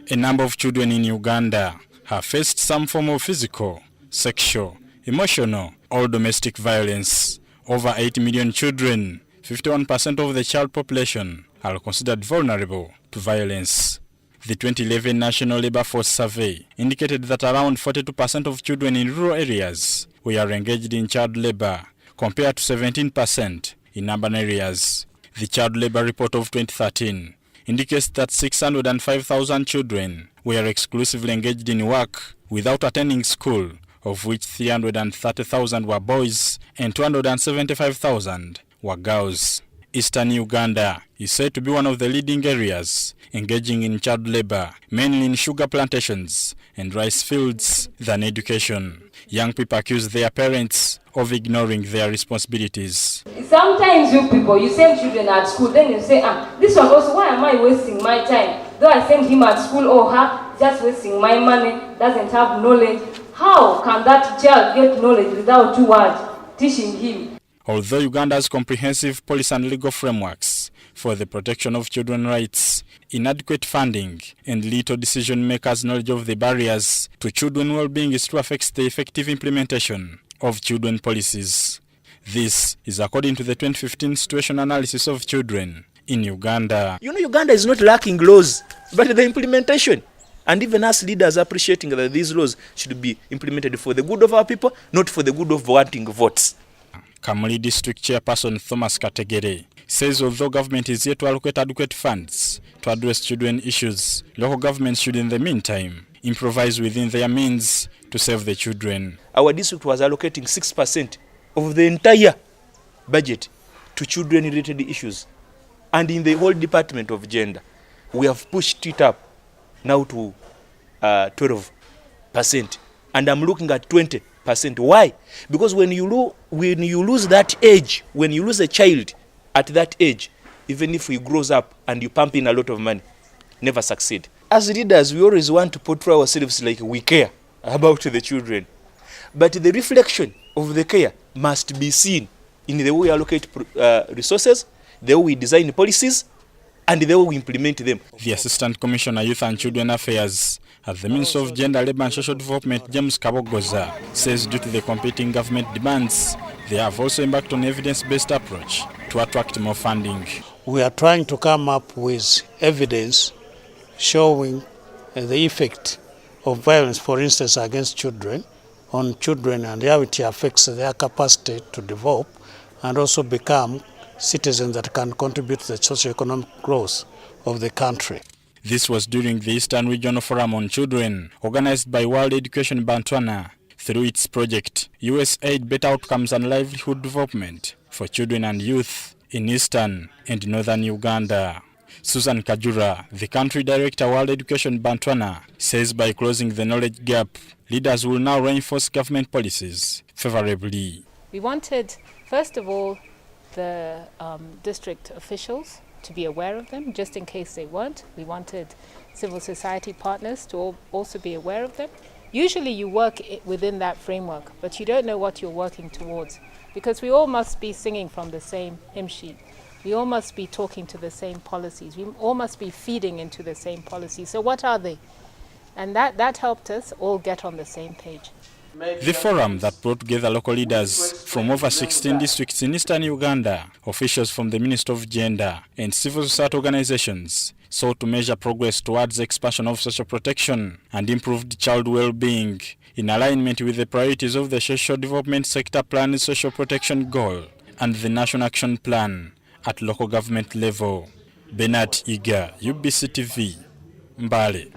A number of children in Uganda have faced some form of physical, sexual, emotional, or domestic violence. Over 8 million children, 51% of the child population, are considered vulnerable to violence. The 2011 National Labour Force Survey indicated that around 42% of children in rural areas were engaged in child labour, compared to 17% in urban areas. The Child Labour Report of 2013 indicates that 605,000 children were exclusively engaged in work without attending school, of which 330,000 were boys and 275,000 were girls. Eastern Uganda is said to be one of the leading areas engaging in child labor, mainly in sugar plantations and rice fields, than education. Young people accuse their parents of ignoring their responsibilities. Sometimes you people, you send children at school, then you say, this one also, why am I wasting my time? Though I send him at school or her, just wasting my money, doesn't have knowledge. How can that child get knowledge without you teaching him? Although Uganda's comprehensive policy and legal frameworks for the protection of children's rights, inadequate funding, and little decision makers' knowledge of the barriers to children's well-being still affects the effective implementation of children policies. This is according to the 2015 Situation Analysis of Children in Uganda. Uganda is not lacking laws, but the implementation. And even us leaders appreciating that these laws should be implemented for the good of our people, not for the good of wanting votes. Kamuli District Chairperson Thomas Kategere says although government is yet to allocate adequate funds to address children issues, local governments should in the meantime improvise within their means to save the children. Our district was allocating 6% of the entire budget to children-related issues. And in the whole department of gender, we have pushed it up now to 12%. And I'm looking at 20%. Why? Because when you lose that age, when you lose a child at that age, even if he grows up and you pump in a lot of money, never succeed. As leaders, we always want to portray ourselves like we care about the children. But the reflection of the care must be seen in the way we allocate resources, the way we design policies, and the way we implement them. The Assistant Commissioner Youth and Children Affairs at the Ministry of Gender, Labour and Social Development, James Kabogoza, says due to the competing government demands, they have also embarked on an evidence-based approach to attract more funding. We are trying to come up with evidence showing the effect of violence, for instance, against children, on children and how it affects their capacity to develop and also become citizens that can contribute to the socio-economic growth of the country. This was during the Eastern Regional Forum on Children, organized by World Education Botswana through its project USAID Better Outcomes and Livelihood Development for Children and Youth in Eastern and Northern Uganda. Susan Kajura, the country director World Education Botswana, says by closing the knowledge gap, leaders will now reinforce government policies favorably. We wanted, first of all, the district officials to be aware of them, just in case they weren't. We wanted civil society partners to also be aware of them. Usually you work within that framework, but you don't know what you're working towards, because we all must be singing from the same hymn sheet. We all must be talking to the same policies. We all must be feeding into the same policies. So what are they? And that helped us all get on the same page. The forum that brought together local leaders from over 16 districts in Eastern Uganda, officials from the Ministry of Gender, and civil society organizations sought to measure progress towards the expansion of social protection and improved child well-being in alignment with the priorities of the Social Development Sector Plan's Social Protection Goal and the National Action Plan at local government level. Bernard Iga, UBC TV, Mbale.